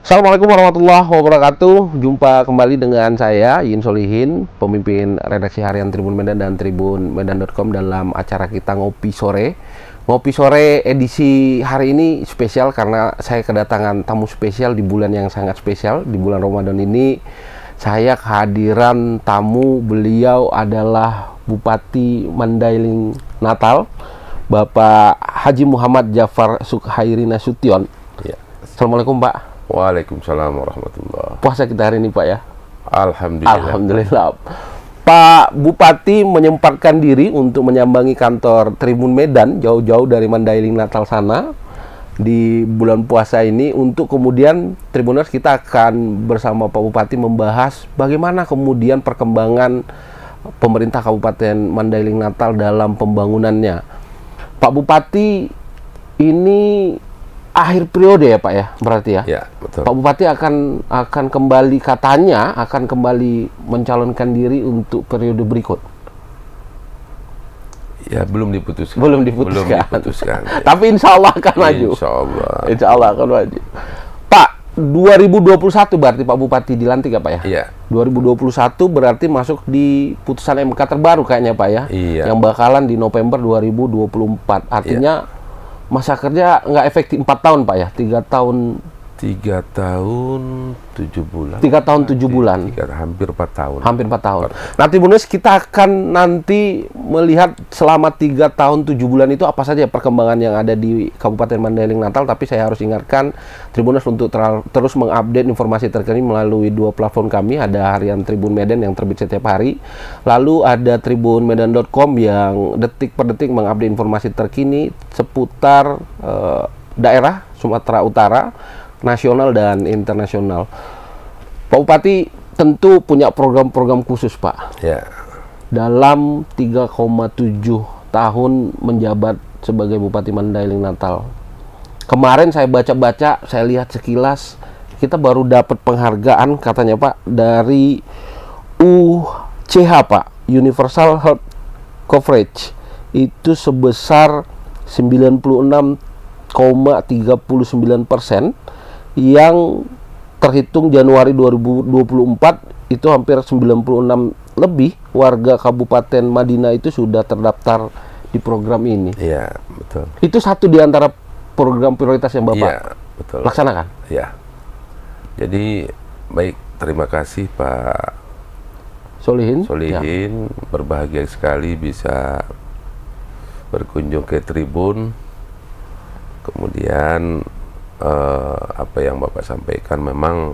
Assalamualaikum warahmatullahi wabarakatuh. Jumpa kembali dengan saya Yin Solihin, pemimpin redaksi harian Tribun Medan dan tribunmedan.com dalam acara kita Ngopi Sore. Ngopi Sore edisi hari ini spesial karena saya kedatangan tamu spesial di bulan yang sangat spesial. Di bulan Ramadan ini saya kehadiran tamu, beliau adalah Bupati Mandailing Natal, Bapak Haji Muhammad Jafar Sukhairi Nasution. Ya. Assalamualaikum Pak. Waalaikumsalam warahmatullahi. Puasa kita hari ini Pak ya? Alhamdulillah. Alhamdulillah. Pak Bupati menyempatkan diri untuk menyambangi kantor Tribun Medan jauh-jauh dari Mandailing Natal sana di bulan puasa ini untuk kemudian Tribuners kita akan bersama Pak Bupati membahas bagaimana kemudian perkembangan pemerintah Kabupaten Mandailing Natal dalam pembangunannya. Pak Bupati ini akhir periode ya Pak ya, berarti ya? Ya, betul. Pak Bupati akan kembali, katanya akan kembali mencalonkan diri untuk periode berikut. Ya, belum diputuskan. Belum diputuskan. Ya. Tapi insya Allah akan maju. Insya Allah. Insya Allah akan maju. Pak, 2021 berarti Pak Bupati dilantik ya Pak ya? Iya. 2021 berarti masuk di putusan MK terbaru kayaknya Pak ya? Iya. Yang bakalan di November 2024. Artinya masa kerja nggak efektif 4 tahun Pak ya? 3 tahun 7 bulan. 3 tahun 7 bulan. Hampir 4 tahun. Hampir 4 tahun. Nah, Tribuners, kita akan nanti melihat selama 3 tahun 7 bulan itu apa saja perkembangan yang ada di Kabupaten Mandailing Natal. Tapi saya harus ingatkan Tribuners untuk terus mengupdate informasi terkini melalui 2 platform kami. Ada harian Tribun Medan yang terbit setiap hari. Lalu ada tribunmedan.com yang detik per detik mengupdate informasi terkini seputar daerah Sumatera Utara, nasional dan internasional. Pak Bupati tentu punya program-program khusus Pak. Ya. Dalam 3,7 tahun menjabat sebagai Bupati Mandailing Natal. Kemarin saya baca-baca, saya lihat sekilas, kita baru dapat penghargaan katanya Pak dari UCH Pak, Universal Health Coverage. Itu sebesar 96,39%. Yang terhitung Januari 2024 itu hampir 96 lebih warga Kabupaten Madinah itu sudah terdaftar di program ini. Iya, betul. Itu satu di antara program prioritas yang Bapak betul. laksanakan. Ya. Jadi baik, terima kasih Pak Solihin. Solihin, berbahagia sekali bisa berkunjung ke Tribun. Kemudian apa yang Bapak sampaikan, memang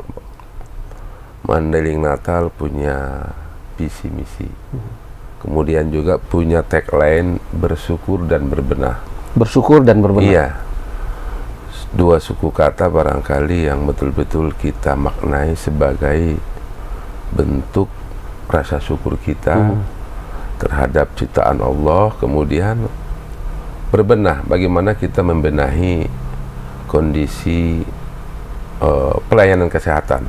Mandailing Natal punya visi misi, kemudian juga punya tagline bersyukur dan berbenah. Bersyukur dan berbenah. Iya, 2 suku kata barangkali yang betul-betul kita maknai sebagai bentuk rasa syukur kita terhadap ciptaan Allah. Kemudian berbenah, bagaimana kita membenahi kondisi pelayanan kesehatan.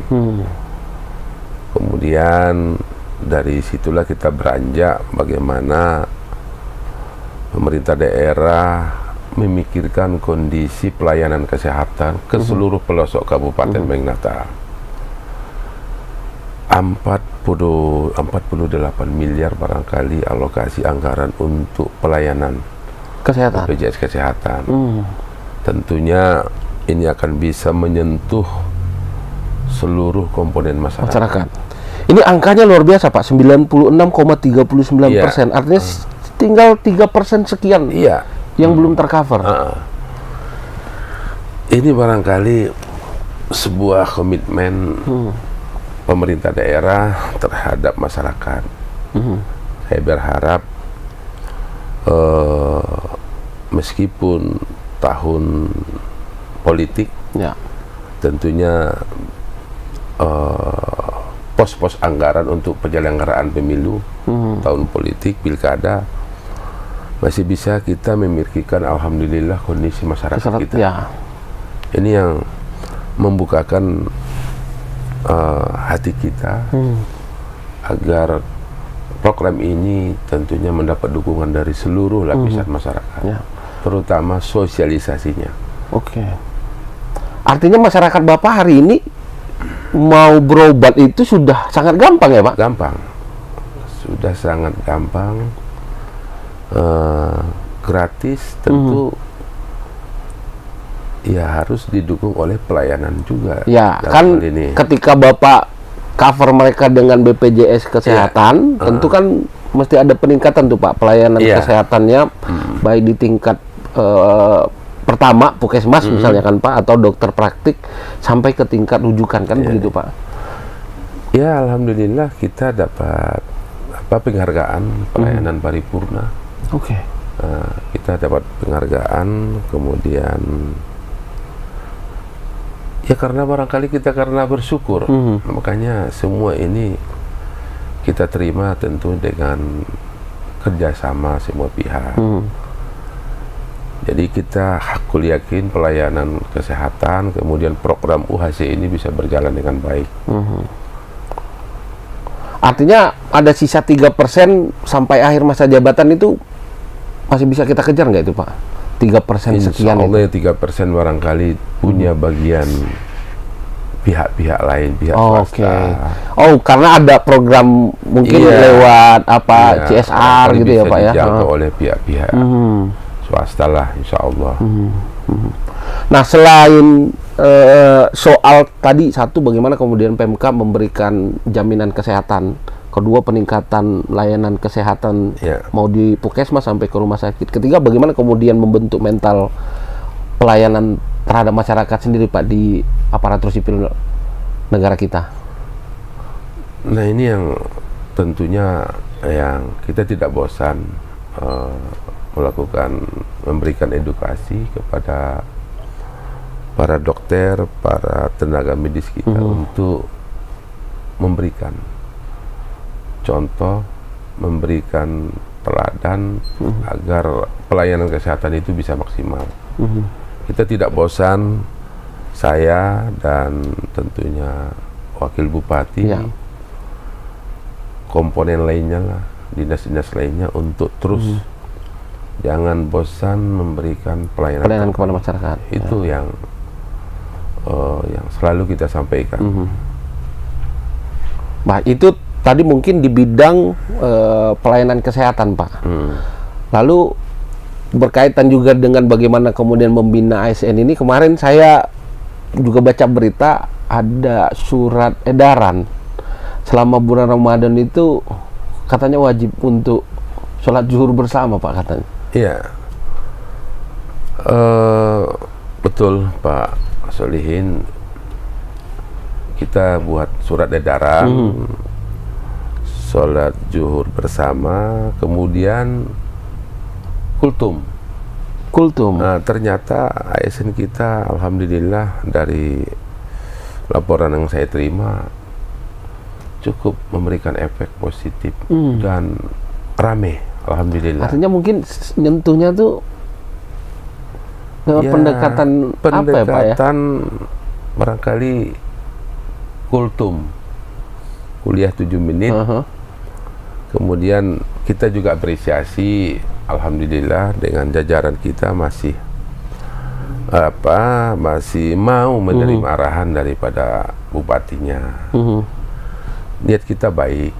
Kemudian dari situlah kita beranjak bagaimana pemerintah daerah memikirkan kondisi pelayanan kesehatan ke seluruh pelosok Kabupaten Mandailing Natal. 48 miliar barangkali alokasi anggaran untuk pelayanan Kesehatan. BPJS Kesehatan. Tentunya ini akan bisa menyentuh seluruh komponen masyarakat. Ini angkanya luar biasa Pak, 96,39%. Artinya tinggal 3% sekian yang belum tercover. Ini barangkali sebuah komitmen pemerintah daerah terhadap masyarakat. Saya berharap meskipun tahun politik, tentunya pos-pos anggaran untuk penyelenggaraan pemilu tahun politik, pilkada, masih bisa kita memikirkan alhamdulillah kondisi masyarakat kita. Ini yang membukakan hati kita agar program ini tentunya mendapat dukungan dari seluruh lapisan masyarakat, terutama sosialisasinya. Artinya masyarakat Bapak hari ini mau berobat itu sudah sangat gampang ya Pak? Gampang, sudah sangat gampang, gratis, tentu ya harus didukung oleh pelayanan juga. Ya, dalam kan hal ini. ketika Bapak cover mereka dengan BPJS Kesehatan, tentu kan mesti ada peningkatan tuh Pak, pelayanan kesehatannya, baik di tingkat pertama, puskesmas misalnya kan Pak, atau dokter praktik, sampai ke tingkat rujukan kan begitu Pak? Ya, alhamdulillah kita dapat penghargaan pelayanan paripurna. Oke. Kita dapat penghargaan, kemudian ya karena barangkali kita karena bersyukur, makanya semua ini kita terima tentu dengan kerjasama semua pihak. Jadi kita hakul yakin pelayanan kesehatan, kemudian program UHC ini bisa berjalan dengan baik. Artinya ada sisa 3% sampai akhir masa jabatan itu masih bisa kita kejar nggak itu Pak? 3% sekian. Insya Allah ya 3% barangkali punya bagian pihak-pihak lain, pihak swasta. Oh, karena ada program mungkin lewat apa CSR gitu ya Pak ya? Dijangkau oleh pihak-pihak swasta lah, insya Allah. Nah, selain soal tadi satu, bagaimana kemudian Pemka memberikan jaminan kesehatan, kedua peningkatan layanan kesehatan mau di puskesmas sampai ke rumah sakit, ketiga bagaimana kemudian membentuk mental pelayanan terhadap masyarakat sendiri Pak di aparatur sipil negara kita. Nah, ini yang tentunya yang kita tidak bosan memberikan edukasi kepada para dokter, para tenaga medis kita untuk memberikan contoh, memberikan teladan agar pelayanan kesehatan itu bisa maksimal. Kita tidak bosan, saya dan tentunya Wakil Bupati, komponen lainnya lah, dinas-dinas lainnya untuk terus jangan bosan memberikan pelayanan kepada masyarakat. Itu yang selalu kita sampaikan. Bah, itu tadi mungkin di bidang pelayanan kesehatan Pak. Lalu berkaitan juga dengan bagaimana kemudian membina ASN ini, kemarin saya juga baca berita ada surat edaran selama bulan Ramadan itu katanya wajib untuk sholat zuhur bersama Pak katanya. Iya, betul Pak Solihin, kita buat surat edaran sholat zuhur bersama, kemudian kultum. Nah, ternyata ASN kita alhamdulillah dari laporan yang saya terima cukup memberikan efek positif dan rame, alhamdulillah. Artinya mungkin nyentuhnya tuh lewat pendekatan apa ya Pak ya? Barangkali kultum, kuliah 7 menit. Kemudian kita juga apresiasi, alhamdulillah dengan jajaran kita masih mau menerima arahan daripada bupatinya. Niat kita baik.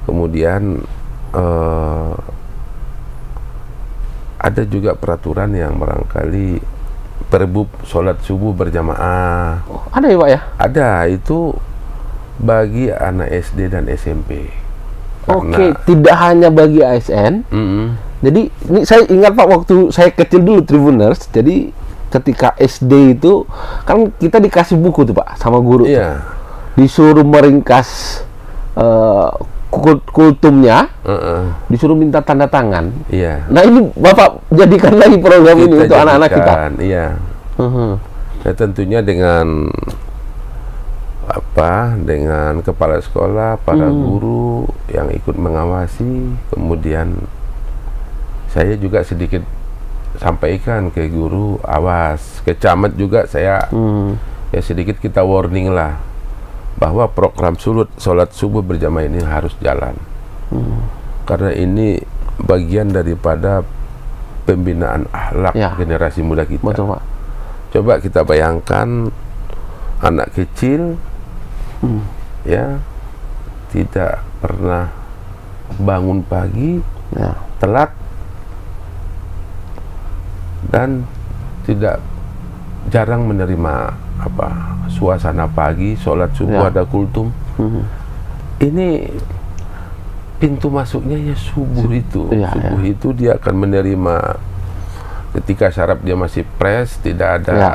Kemudian ada juga peraturan yang barangkali perbub sholat subuh berjamaah. Ada ya Pak ya? Ada, itu bagi anak SD dan SMP. Oke, tidak hanya bagi ASN. Jadi ini saya ingat Pak, waktu saya kecil dulu Tribuners, jadi ketika SD itu kan kita dikasih buku tuh Pak sama guru. Disuruh meringkas kultumnya, disuruh minta tanda tangan. Nah, ini Bapak jadikan lagi program kita ini untuk anak-anak kita. Nah, tentunya dengan dengan kepala sekolah, para guru yang ikut mengawasi, kemudian saya juga sedikit sampaikan ke guru, awas, ke camat juga saya ya sedikit kita warning lah bahwa program sholat subuh berjamaah ini harus jalan, karena ini bagian daripada pembinaan akhlak generasi muda kita. Betul Pak. Coba kita bayangkan anak kecil ya tidak pernah bangun pagi, Ya. telat, dan jarang menerima suasana pagi, sholat subuh, Ya. ada kultum. Ini pintu masuknya ya subuh itu. Ya, Subuh itu dia akan menerima ketika syaraf dia masih fresh, tidak ada Ya.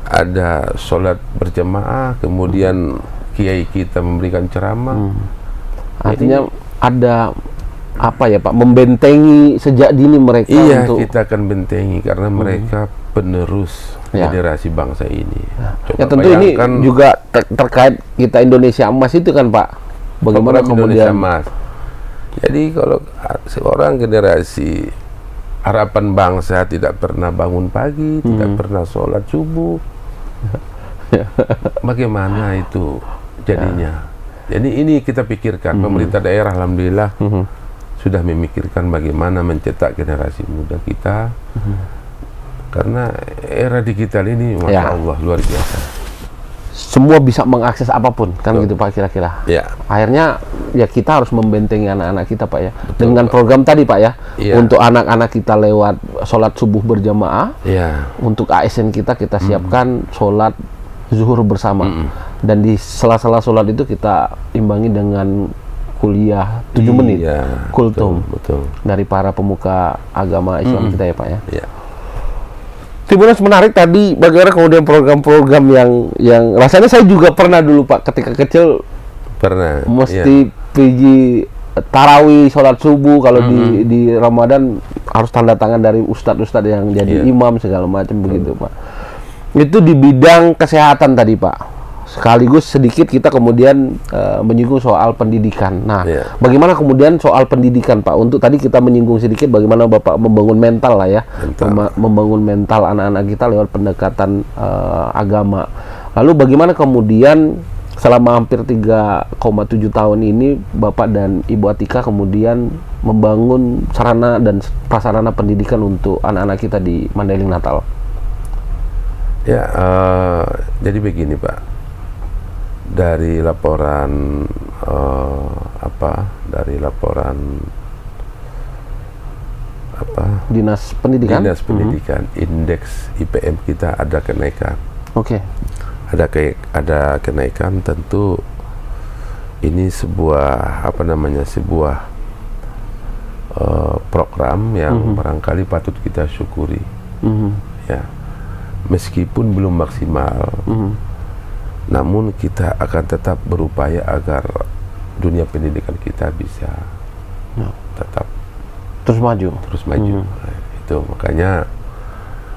ada sholat berjamaah, kemudian kiai kita memberikan ceramah. Artinya ada apa ya Pak, membentengi sejak dini mereka Iya, untuk kita akan bentengi karena mereka penerus Ya. generasi bangsa ini. Coba ya tentu ini bayangkan juga terkait kita Indonesia Emas itu kan Pak. Bagaimana program Indonesia kemudian Emas. Jadi kalau seorang generasi harapan bangsa tidak pernah bangun pagi, tidak pernah sholat subuh, bagaimana itu jadinya? Jadi ini kita pikirkan, pemerintah daerah alhamdulillah sudah memikirkan bagaimana mencetak generasi muda kita, karena era digital ini masya Allah luar biasa. semua bisa mengakses apapun kan gitu Pak kira-kira. Ya. Akhirnya ya kita harus membentengi anak-anak kita Pak ya. Betul, dengan Pak. program tadi Pak ya. Iya. Untuk anak-anak kita lewat sholat subuh berjamaah. Ya. Untuk ASN kita siapkan sholat zuhur bersama. Dan di sela-sela sholat itu kita imbangi dengan kuliah 7 menit Iya, kultum betul. dari para pemuka agama Islam kita ya Pak ya. Ya. Tribuners, menarik tadi bagaimana kemudian program-program yang rasanya saya juga pernah dulu Pak ketika kecil Pernah. mesti pergi tarawih sholat subuh kalau di Ramadan harus tanda tangan dari ustadz-ustadz yang jadi imam segala macam begitu Pak. Itu di bidang kesehatan tadi Pak. Sekaligus sedikit kita kemudian menyinggung soal pendidikan. Nah, bagaimana kemudian soal pendidikan Pak? Untuk tadi kita menyinggung sedikit bagaimana Bapak membangun mental lah ya, membangun mental anak-anak kita lewat pendekatan agama. Lalu bagaimana kemudian selama hampir 3,7 tahun ini Bapak dan Ibu Atika kemudian membangun sarana dan prasarana pendidikan untuk anak-anak kita di Mandailing Natal? Ya, jadi begini Pak. Dari laporan Dinas Pendidikan? Dinas Pendidikan, indeks IPM kita ada kenaikan. Oke. Ada kenaikan, tentu ini sebuah program yang barangkali patut kita syukuri. Ya. Meskipun belum maksimal. Namun kita akan tetap berupaya agar dunia pendidikan kita bisa tetap terus maju. Nah, itu makanya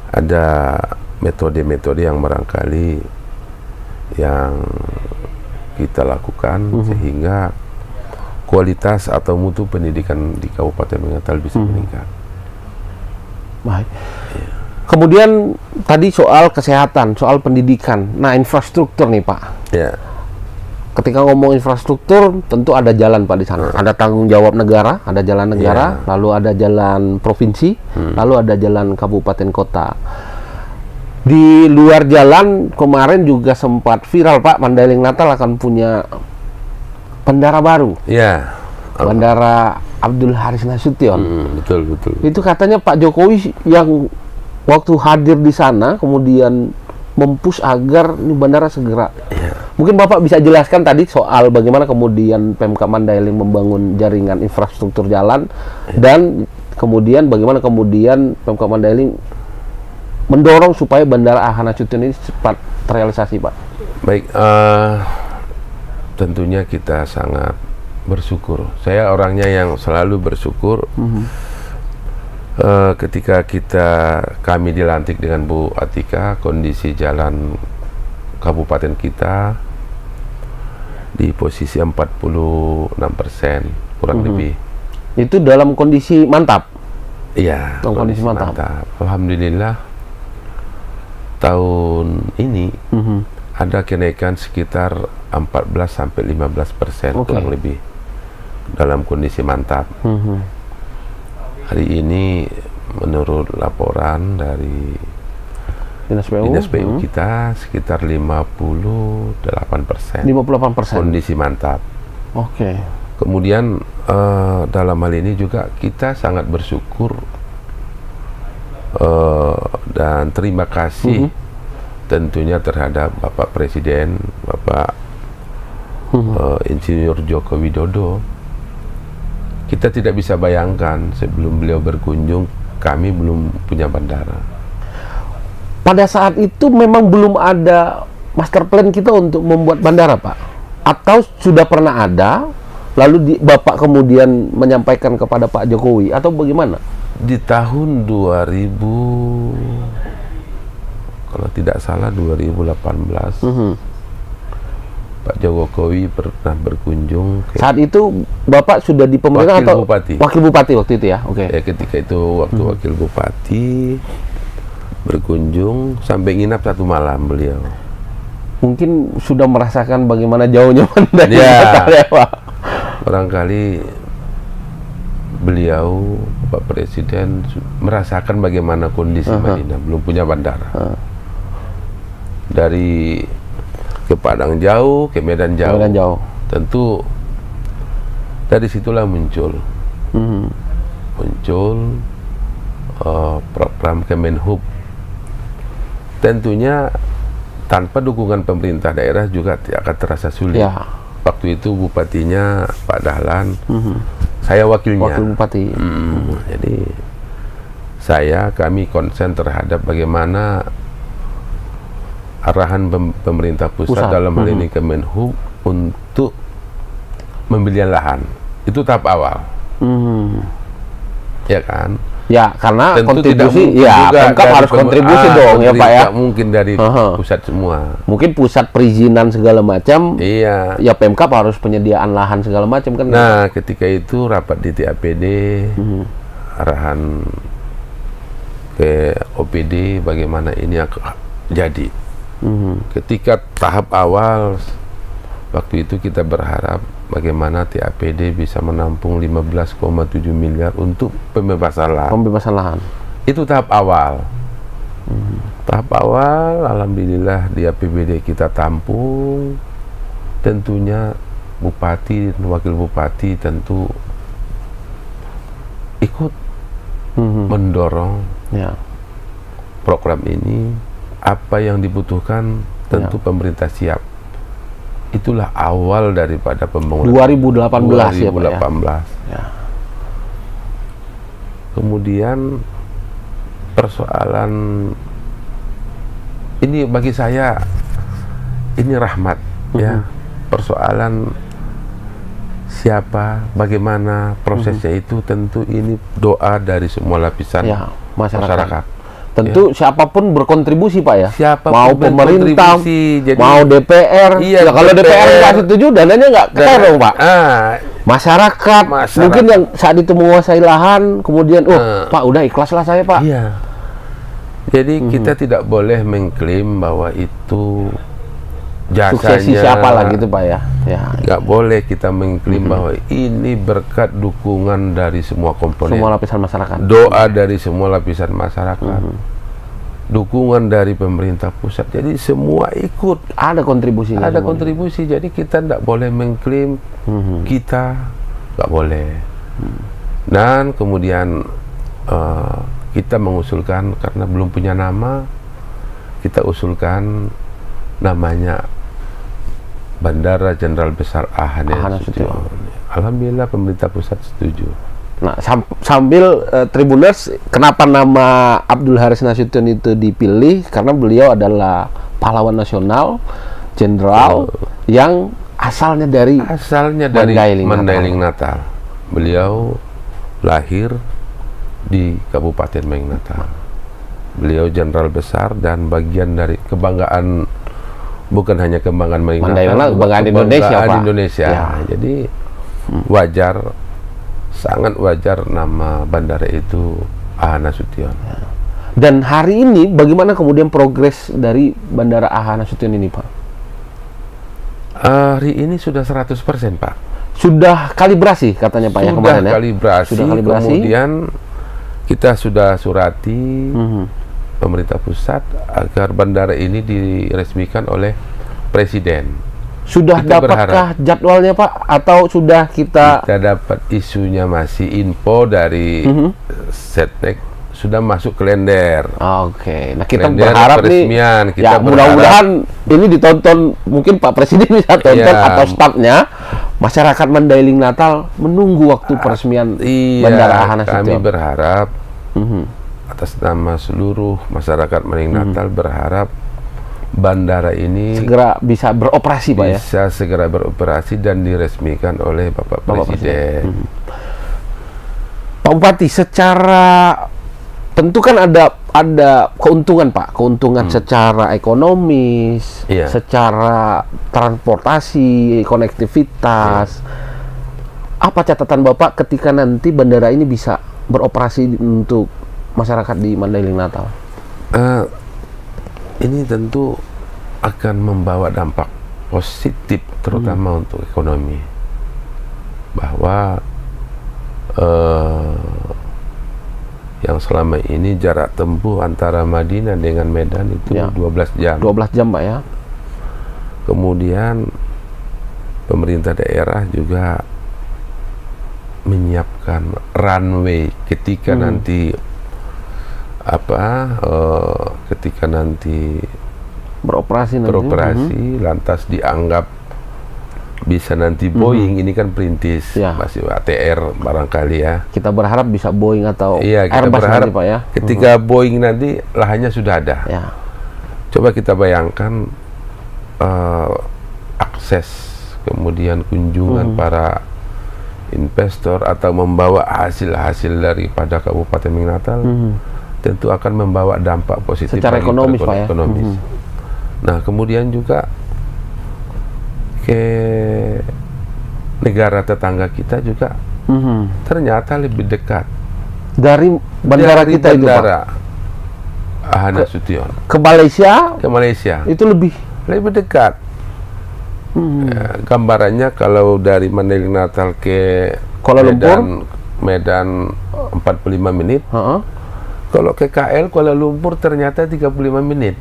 ada metode-metode yang barangkali yang kita lakukan sehingga kualitas atau mutu pendidikan di Kabupaten Natal bisa meningkat. Baik. Kemudian tadi soal kesehatan, soal pendidikan. Nah, infrastruktur nih Pak. Ya. Ketika ngomong infrastruktur, tentu ada jalan Pak di sana. Ada tanggung jawab negara, ada jalan negara, lalu ada jalan provinsi, lalu ada jalan kabupaten kota. Di luar jalan kemarin juga sempat viral Pak, Mandailing Natal akan punya bandara baru. Ya. Bandara Abdul Haris Nasution. Betul. Itu katanya Pak Jokowi yang waktu hadir di sana kemudian mempush agar ini bandara segera. Mungkin Bapak bisa jelaskan tadi soal bagaimana kemudian Pemkab Mandailing membangun jaringan infrastruktur jalan dan kemudian bagaimana kemudian Pemkab Mandailing mendorong supaya bandara Ahana Nasution ini cepat terrealisasi Pak. Baik, tentunya kita sangat bersyukur. Saya orangnya yang selalu bersyukur. Ketika kami dilantik dengan Bu Atika, kondisi jalan kabupaten kita di posisi 46% kurang lebih. Itu dalam kondisi mantap. Iya, dalam kondisi mantap. Alhamdulillah tahun ini ada kenaikan sekitar 14-15% kurang lebih dalam kondisi mantap. Hari ini menurut laporan dari Dinas PU kita sekitar 58%. 58%. Kondisi mantap. Oke. Kemudian dalam hal ini juga kita sangat bersyukur dan terima kasih tentunya terhadap Bapak Presiden, Bapak Insinyur Joko Widodo. Kita tidak bisa bayangkan sebelum beliau berkunjung, kami belum punya bandara. Pada saat itu memang belum ada master plan kita untuk membuat bandara, Pak? Atau sudah pernah ada, lalu Bapak kemudian menyampaikan kepada Pak Jokowi, atau bagaimana? Di tahun 2000, kalau tidak salah 2018, Pak Jokowi pernah berkunjung. Saat itu Bapak sudah di pemerintah atau Bupati. Wakil Bupati waktu itu ya? Oke. Ya, ketika itu waktu Wakil Bupati berkunjung sampai nginap 1 malam beliau. Mungkin sudah merasakan bagaimana jauhnya Mandailing Ya. ya, Pak. Barangkali beliau, Pak Presiden merasakan bagaimana kondisi Madinah, belum punya bandara. Dari ke Padang jauh, ke Medan jauh. Tentu dari situlah muncul program Kemenhub. Tentunya tanpa dukungan pemerintah daerah juga akan terasa sulit. Ya. Waktu itu bupatinya Pak Dahlan, saya wakilnya. Wakil Bupati. Jadi kami konsen terhadap bagaimana arahan pemerintah pusat dalam hal ini Kemenhub untuk pembelian lahan. Itu tahap awal. Ya kan? Ya, karena tentu kontribusi, ya Pemkab harus kontribusi dong ya Pak ya. Tidak mungkin dari pusat semua. Mungkin pusat perizinan segala macam. Iya. Ya Pemkab harus penyediaan lahan segala macam kan. Nah, ketika itu rapat di TAPD, arahan ke OPD bagaimana ini jadi. Ketika tahap awal, waktu itu kita berharap bagaimana TAPD bisa menampung 15,7 miliar untuk pembebasan lahan. Pembebasan lahan. Itu tahap awal. Tahap awal, alhamdulillah di APBD kita tampung. Tentunya Bupati dan Wakil Bupati tentu ikut mendorong program ini. Apa yang dibutuhkan tentu pemerintah siap. Itulah awal daripada pembangunan 2018 ya Pak ya. Kemudian persoalan ini bagi saya ini rahmat ya. Persoalan siapa, bagaimana prosesnya itu tentu ini doa dari semua lapisan masyarakat. Tentu siapapun berkontribusi Pak ya. Siapapun mau pemerintah, jadi, mau DPR. Iya, ya, kalau DPR nggak setuju, dananya nggak keluar dong Pak. Masyarakat mungkin yang saat itu menguasai lahan, kemudian Pak udah ikhlaslah saya Pak. Iya. Jadi kita tidak boleh mengklaim bahwa itu jasanya. Suksesi siapa lah gitu Pak ya. Nggak boleh kita mengklaim bahwa ini berkat dukungan dari semua komponen. Semua lapisan masyarakat. Doa dari semua lapisan masyarakat. Dukungan dari pemerintah pusat. Jadi semua ikut. Ada kontribusinya. Ada kontribusi. Jadi kita tidak boleh mengklaim kita. Nggak boleh. Dan kemudian kita mengusulkan karena belum punya nama, kita usulkan namanya Bandara Jenderal Besar Ahanasution. Alhamdulillah pemerintah pusat setuju. Nah, sambil Tribuners, kenapa nama Abdul Haris Nasution itu dipilih? Karena beliau adalah pahlawan nasional, jenderal yang asalnya dari Mandailing Natal. Beliau lahir di Kabupaten Mandailing Natal. Beliau jenderal besar dan bagian dari kebanggaan, bukan hanya kebanggaan kebanggaan Indonesia, Pak. Indonesia. Ya. Jadi wajar, sangat wajar nama bandara itu Ahanasution. Ya. Dan hari ini bagaimana kemudian progres dari Bandara Ahanasution ini, Pak? Hari ini sudah 100% Pak. Sudah kalibrasi katanya Pak ya kemarin ya? Sudah kalibrasi. Kemudian kita sudah surati pemerintah pusat agar bandara ini diresmikan oleh Presiden. Sudah Kita dapatkah jadwalnya Pak? Atau sudah kita dapat isunya, masih info dari Setnek sudah masuk kalender. Oke. Nah, kita Kalender berharap peresmian. nih, Kita ya mudah-mudahan ini ditonton, mungkin Pak Presiden bisa tonton Iya. atau stafnya. Masyarakat Mandailing Natal menunggu waktu peresmian Bandara Ahana Kami Sution. berharap atas nama seluruh masyarakat Mandailing Natal berharap bandara ini Segera bisa beroperasi Pak ya. bisa segera beroperasi dan diresmikan oleh Bapak Presiden. Pak Bupati, secara tentu kan ada keuntungan Pak, keuntungan secara ekonomis, Iya. secara transportasi, konektivitas. Apa catatan Bapak ketika nanti bandara ini bisa beroperasi untuk masyarakat di Mandailing Natal? Ini tentu akan membawa dampak positif terutama untuk ekonomi, bahwa yang selama ini jarak tempuh antara Madinah dengan Medan itu 12 jam. 12 jam Pak ya. Kemudian pemerintah daerah juga menyiapkan runway ketika nanti ketika nanti Beroperasi lantas dianggap bisa nanti Boeing, ini kan perintis, masih ATR barangkali ya. Kita berharap bisa Boeing atau Kita Airbus berharap nanti Pak ya. ketika Boeing nanti lahannya sudah ada. Ya. Coba kita bayangkan akses, kemudian kunjungan para investor atau membawa hasil-hasil daripada Kabupaten Mandailing Natal, tentu akan membawa dampak positif secara ekonomis Pak ya. Nah, kemudian juga ke negara tetangga kita juga ternyata lebih dekat dari bandara kita itu Pak. Ahana Sution Ke Malaysia itu lebih dekat. Gambarannya kalau dari Mandailing Natal ke Kuala Lumpur Medan 45 menit. Kalau ke KL Kuala Lumpur ternyata 35 menit.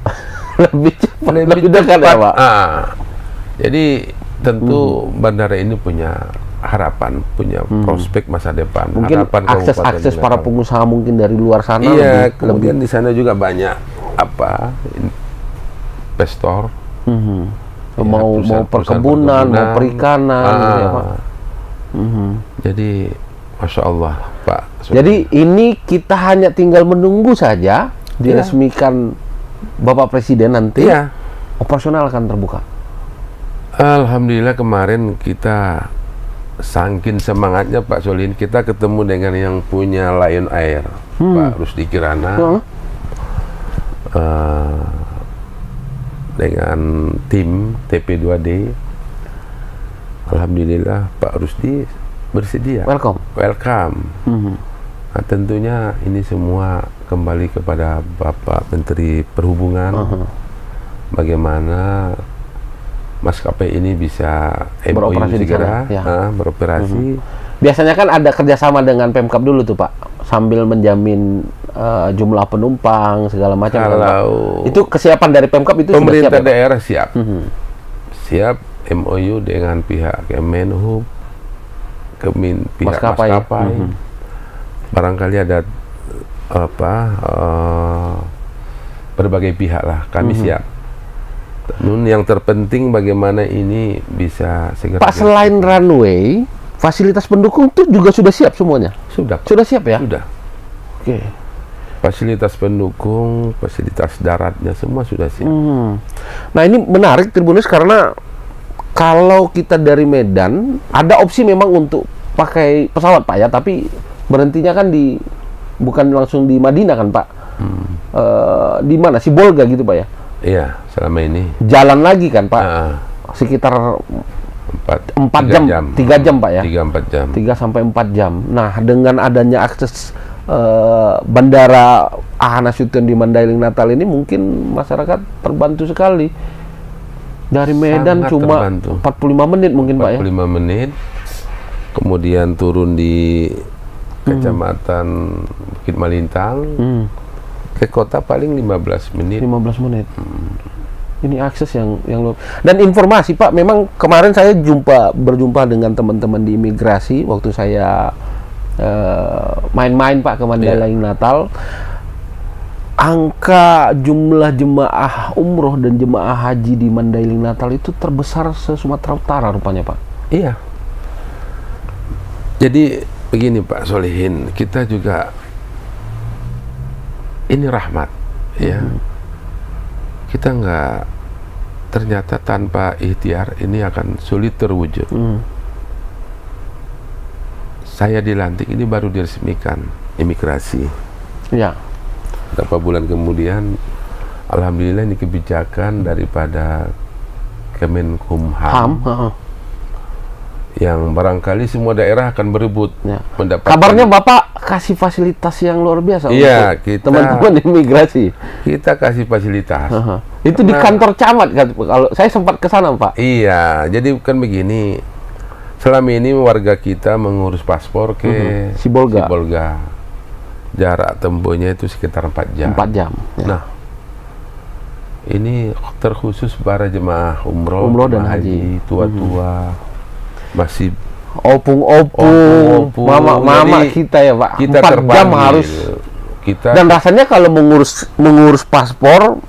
lebih dekat ya Pak. Jadi tentu bandara ini punya harapan, punya prospek masa depan. Mungkin akses para pengusaha mungkin dari luar sana. Iya, kemudian di sana juga banyak investor. Mau perkebunan, mau perikanan, gitu ya, Pak. Jadi, masya Allah, Pak. Jadi ini kita hanya tinggal menunggu saja diresmikan Bapak Presiden nanti, operasional akan terbuka. Alhamdulillah kemarin kita saking semangatnya Pak Solihin, kita ketemu dengan yang punya Lion Air, Pak Rusdi Kirana. Dengan tim TP2D, alhamdulillah Pak Rusdi bersedia. Welcome. Nah, tentunya ini semua kembali kepada Bapak Menteri Perhubungan. Bagaimana maskapai ini bisa beroperasi segera beroperasi. Biasanya kan ada kerjasama dengan Pemkab dulu tuh Pak, sambil menjamin jumlah penumpang segala macam. Kalau itu kesiapan dari Pemkab itu pemerintah sudah siap, daerah siap, siap MOU dengan pihak Kemenhub, pihak maskapai. Barangkali ada berbagai pihak lah, kami siap. Namun yang terpenting bagaimana ini bisa segera. Pak, selain runway, fasilitas pendukung itu juga sudah siap semuanya? Sudah siap ya? Sudah. Oke. Fasilitas pendukung, fasilitas daratnya semua sudah siap. Nah ini menarik Tribuners, karena kalau kita dari Medan ada opsi memang untuk pakai pesawat Pak ya, tapi berhentinya kan bukan langsung di Madinah kan Pak? Di mana? Sibolga gitu Pak ya? Iya, selama ini. Jalan lagi kan Pak? Sekitar 3 jam Pak ya? 3-4 jam. 3-4 jam. Nah, dengan adanya akses Bandara Ahana Sution di Mandailing Natal ini, mungkin masyarakat terbantu sekali. Dari Medan sangat cuma terbantu. 45 menit mungkin Pak ya? 45 menit. Kemudian turun di Kecamatan Bukit Malintang. Ke kota paling 15 menit. 15 menit. Ini akses yang luar. Dan informasi Pak, memang kemarin saya berjumpa dengan teman-teman di imigrasi waktu saya main-main Pak ke Mandailing Natal. Angka jumlah jemaah umroh dan jemaah haji di Mandailing Natal itu terbesar se-Sumatera Utara rupanya Pak. Iya. Jadi begini Pak Solihin, kita juga ini rahmat ya. Kita nggak, ternyata tanpa ikhtiar ini akan sulit terwujud. Saya dilantik ini baru diresmikan imigrasi. Ya. Beberapa bulan kemudian, alhamdulillah ini kebijakan daripada Kemenkumham yang barangkali semua daerah akan berebut mendapatkan. Kabarnya Bapak kasih fasilitas yang luar biasa untuk teman-teman imigrasi. Kita kasih fasilitas. Itu di kantor camat kan? Kalau saya sempat ke sana Pak. Iya, jadi bukan begini. Selama ini warga kita mengurus paspor ke Sibolga. Jarak tempuhnya itu sekitar 4 jam. 4 jam. Ya. Nah, ini terkhusus para jemaah umroh dan haji, tua-tua, masih opung, mama kita ya Pak. Kita 4 jam harus. Dan rasanya kalau mengurus paspor,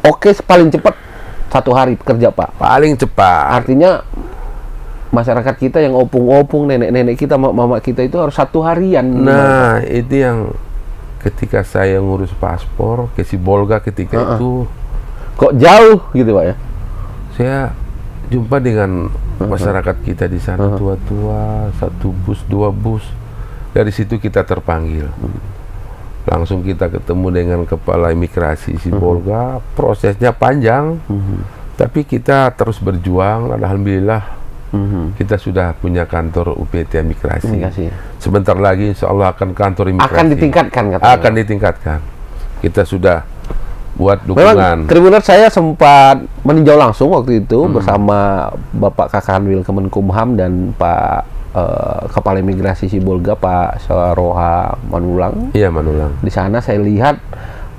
oke, paling cepat 1 hari kerja Pak. Paling cepat. Artinya masyarakat kita yang opung, nenek-nenek kita, mama kita itu harus 1 harian. Nah, itu yang ketika saya ngurus paspor ke Sibolga ketika itu kok jauh gitu Pak ya. Saya jumpa dengan masyarakat kita di sana, tua-tua, 1 bus, 2 bus. Dari situ kita terpanggil. Langsung kita ketemu dengan kepala imigrasi Sibolga. Prosesnya panjang, tapi kita terus berjuang. Alhamdulillah, kita sudah punya kantor UPT imigrasi. Sebentar lagi insya Allah akan kantor imigrasi. Akan ditingkatkan katanya. Akan ditingkatkan. Kita sudah buat dukungan. Tribuners, saya sempat meninjau langsung waktu itu bersama Bapak Kakanwil Kemenkumham dan Pak Kepala Imigrasi Sibolga, Pak Saroha Manulang. Iya, Manulang. Di sana saya lihat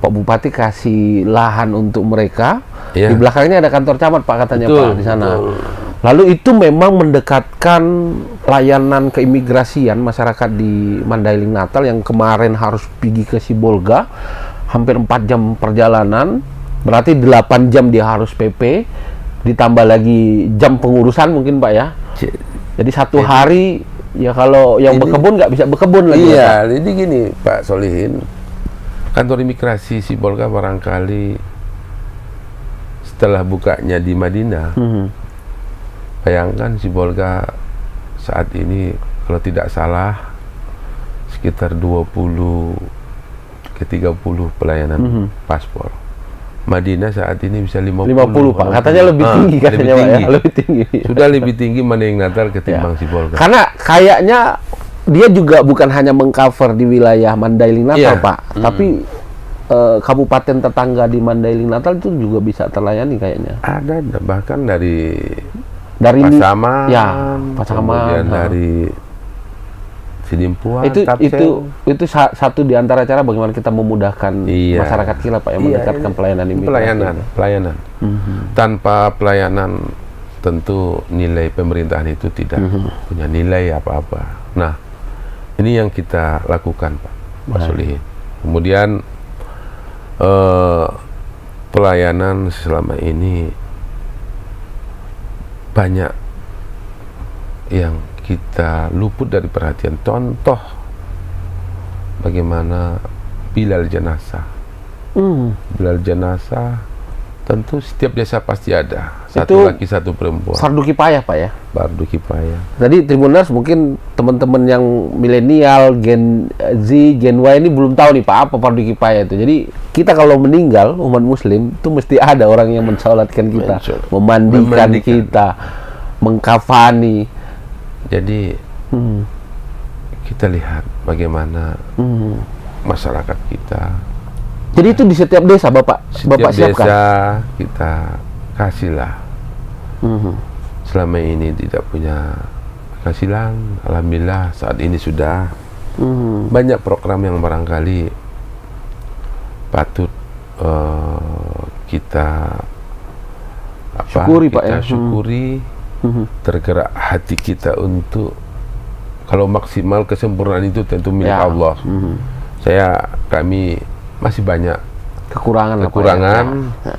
Pak Bupati kasih lahan untuk mereka. Di belakangnya ada kantor camat Pak katanya. Betul, Pak di sana. Betul. Lalu itu memang mendekatkan layanan keimigrasian masyarakat di Mandailing Natal yang kemarin harus pergi ke Sibolga, hampir 4 jam perjalanan, berarti 8 jam dia harus PP, ditambah lagi jam pengurusan mungkin Pak ya. Jadi 1 hari ya kalau yang berkebun nggak bisa berkebun lagi. Iya, jadi gini Pak Solihin, kantor imigrasi Sibolga barangkali setelah bukanya di Madinah, bayangkan Sibolga saat ini kalau tidak salah sekitar 20 ke 30 pelayanan paspor. Madinah saat ini bisa 50 Pak, katanya lebih tinggi katanya Pak ya, lebih tinggi. Sudah lebih tinggi Mandailing Natal ketimbang Sibolga. Karena kayaknya dia juga bukan hanya mengcover di wilayah Mandailing Natal Pak, tapi kabupaten tetangga di Mandailing Natal itu juga bisa terlayani kayaknya. Ada bahkan dari Pasaman, kemudian dari Sidimpuan, itu satu di antara cara bagaimana kita memudahkan masyarakat kita Pak yang mendekatkan pelayanan imigrasi. Pelayanan. Tanpa pelayanan tentu nilai pemerintahan itu tidak punya nilai apa-apa. Nah, ini yang kita lakukan Pak Solihin. Kemudian pelayanan selama ini banyak yang kita luput dari perhatian. Contoh bagaimana bilal jenazah. Bilal jenazah tentu setiap desa pasti ada. Satu laki, satu perempuan. Fardu kifayah Pak ya. Fardu kifayah. Jadi Tribuners, mungkin teman-teman yang milenial, Gen Z, Gen Y ini belum tahu nih Pak apa fardu kifayah itu. Jadi kita kalau meninggal umat Muslim itu mesti ada orang yang mensolatkan kita, memandikan kita, mengkafani. Jadi kita lihat bagaimana masyarakat kita. Jadi itu di setiap desa Bapak siapkan? Desa kita kasihlah. Selama ini tidak punya penghasilan, alhamdulillah saat ini sudah banyak program yang barangkali patut kita syukuri, Pak, kita ya. syukuri, tergerak hati kita untuk, kalau maksimal kesempurnaan itu tentu milik Ya. Allah. Kami masih banyak Kekurangan, kekurangan, Pak, ya.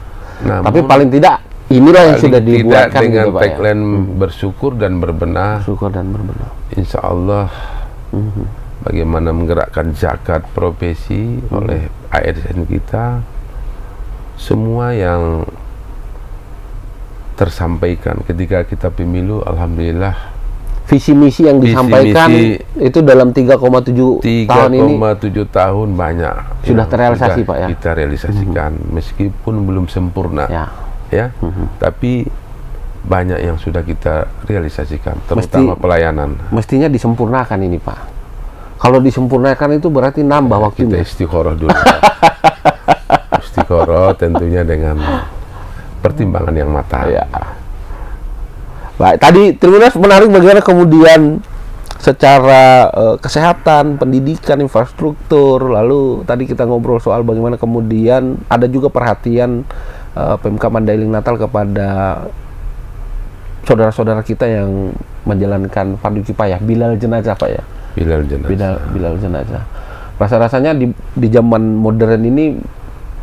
namun Tapi paling tidak inilah yang sudah tidak dibuatkan dengan gitu, Pak, ya. tagline bersyukur dan berbenah. Syukur dan berbenah. Insya Allah bagaimana menggerakkan zakat profesi oleh ASN kita, semua yang tersampaikan ketika kita pemilu, alhamdulillah Visi misi yang disampaikan itu dalam 3,7 tahun ini 3,7 tahun banyak sudah yang terrealisasi, sudah Pak, ya. kita realisasikan, meskipun belum sempurna, ya. tapi banyak yang sudah kita realisasikan, terutama pelayanan. Mestinya disempurnakan ini, Pak. Kalau disempurnakan itu berarti nambah waktunya. Kita istiqoroh dulu. Istiqoroh tentunya dengan pertimbangan yang matang. Ya. Baik, tadi Tribuners menarik bagaimana kemudian secara kesehatan, pendidikan, infrastruktur, lalu tadi kita ngobrol soal bagaimana kemudian ada juga perhatian PMK Mandailing Natal kepada saudara-saudara kita yang menjalankan fardu kifayah, bilal jenazah, Pak, ya. Bilal jenazah. Bilal jenazah. Rasa-rasanya di zaman modern ini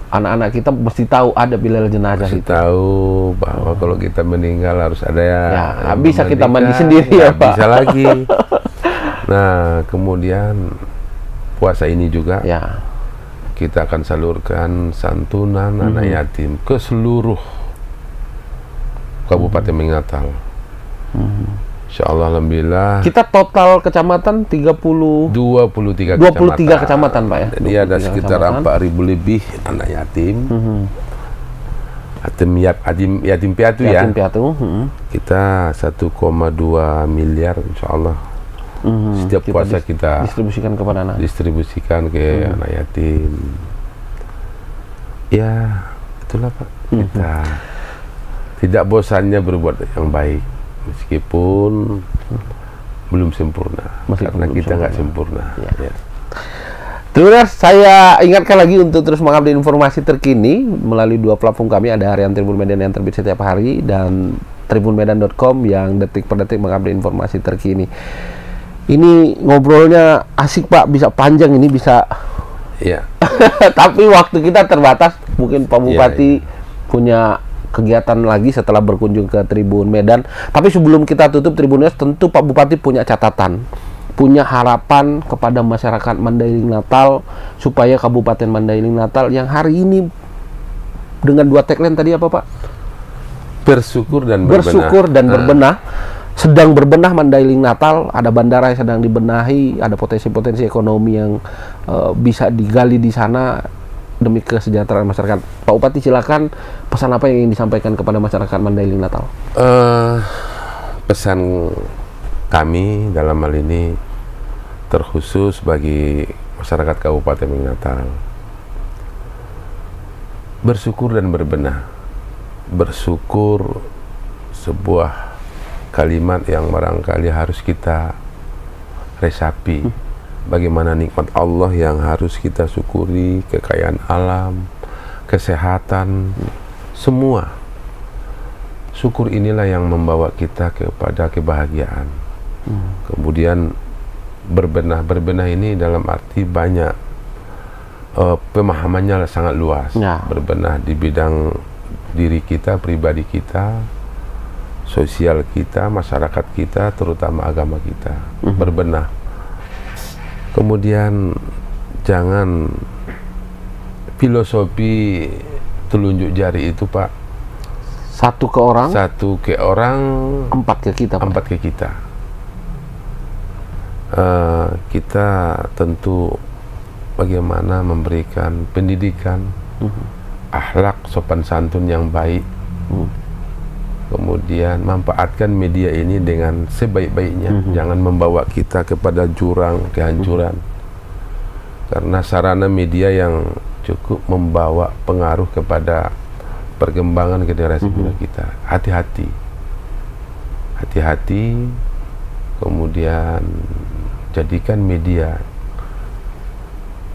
anak-anak kita mesti tahu ada bilal jenazah Mesti itu. tahu bahwa kalau kita meninggal harus ada nggak bisa kita mandi sendiri, ya, Pak. Bisa lagi. Nah, kemudian puasa ini juga Ya. kita akan salurkan santunan anak yatim ke seluruh Kabupaten Natal. Insyaallah, alhamdulillah. Kita total kecamatan 23 kecamatan, Pak, ya. Jadi ada 23 sekitar kecamatan. 4.000 lebih anak yatim. Yatim piatu ya. Yatim piatu. Kita 1,2 miliar insyaallah. Setiap puasa kita distribusikan kepada anak. distribusikan ke anak yatim. Ya, itulah, Pak. Kita tidak bosannya berbuat yang baik meskipun belum sempurna, karena kita nggak sempurna. Ya. Terus saya ingatkan lagi untuk terus mengupdate informasi terkini melalui dua platform kami, ada Harian Tribun Medan yang terbit setiap hari dan tribunmedan.com yang detik per detik mengupdate informasi terkini. Ini ngobrolnya asik, Pak, bisa panjang ini, bisa. Ya. Tapi waktu kita terbatas, mungkin Pak Bupati punya kegiatan lagi setelah berkunjung ke Tribun Medan. Tapi sebelum kita tutup Tribuners, tentu Pak Bupati punya catatan, punya harapan kepada masyarakat Mandailing Natal supaya Kabupaten Mandailing Natal yang hari ini dengan dua tagline tadi apa, Pak? Bersyukur dan berbenah. Bersyukur dan berbenah. Sedang berbenah Mandailing Natal, ada bandara yang sedang dibenahi, ada potensi-potensi ekonomi yang bisa digali di sana demi kesejahteraan masyarakat. Pak Bupati, silakan, pesan apa yang ingin disampaikan kepada masyarakat Mandailing Natal? Pesan kami dalam hal ini terkhusus bagi masyarakat Kabupaten Natal, bersyukur dan berbenah. Bersyukur sebuah kalimat yang barangkali harus kita resapi. Bagaimana nikmat Allah yang harus kita syukuri, kekayaan alam, kesehatan, semua. Syukur inilah yang membawa kita kepada kebahagiaan. Kemudian berbenah ini dalam arti banyak, pemahamannya sangat luas. Berbenah di bidang diri kita, pribadi kita, sosial kita, masyarakat kita, terutama agama kita. Berbenah. Kemudian jangan filosofi telunjuk jari itu, Pak. Satu ke orang, empat ke kita, Pak. Empat ke kita. Kita tentu bagaimana memberikan pendidikan, akhlak, sopan santun yang baik. Kemudian manfaatkan media ini dengan sebaik-baiknya. Jangan membawa kita kepada jurang kehancuran. Karena sarana media yang cukup membawa pengaruh kepada perkembangan generasi muda kita. Hati-hati.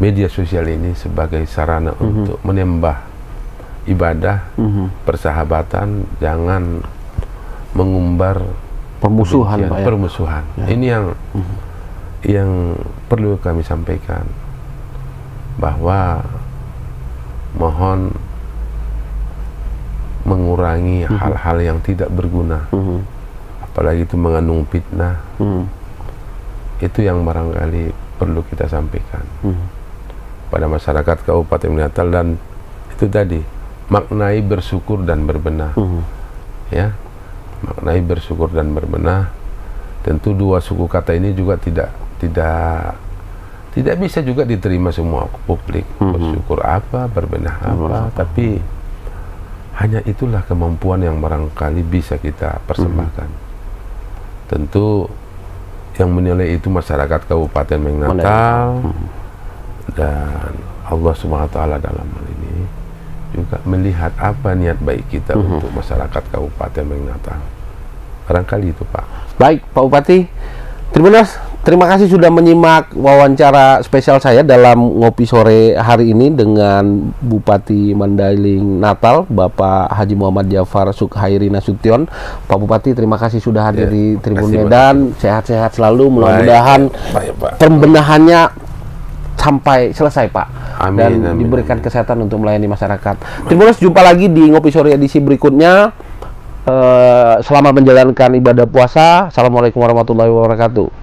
media sosial ini sebagai sarana untuk menambah ibadah, persahabatan, jangan mengumbar permusuhan, Pak, ya? Permusuhan. Ya. Ini yang perlu kami sampaikan, bahwa mohon mengurangi hal-hal yang tidak berguna, apalagi itu mengandung fitnah. Itu yang barangkali perlu kita sampaikan pada masyarakat Kabupaten Natal, dan itu tadi maknai bersyukur dan berbenah. Ya, maknai bersyukur dan berbenah. Tentu dua suku kata ini juga tidak bisa juga diterima semua publik. Bersyukur apa, berbenah apa, tapi hanya itulah kemampuan yang barangkali bisa kita persembahkan. Tentu yang menilai itu masyarakat Kabupaten Natal, dan Allah Subhanahu wa taala dalam hal ini juga melihat apa niat baik kita untuk masyarakat Kabupaten Natal. Barangkali itu, Pak. Baik, Pak Bupati Tribuners, terima kasih sudah menyimak wawancara spesial saya dalam ngopi sore hari ini dengan Bupati Mandailing Natal, Bapak Haji Muhammad Jafar Sukhairi Nasution. Pak Bupati, terima kasih sudah hadir di Tribun Medan. Sehat-sehat selalu, mudah-mudahan pembenahannya sampai selesai, Pak. Amin, dan amin, diberikan kesehatan untuk melayani masyarakat. Tribuners, jumpa lagi di ngopi sore edisi berikutnya. Selamat menjalankan ibadah puasa. Assalamualaikum warahmatullahi wabarakatuh.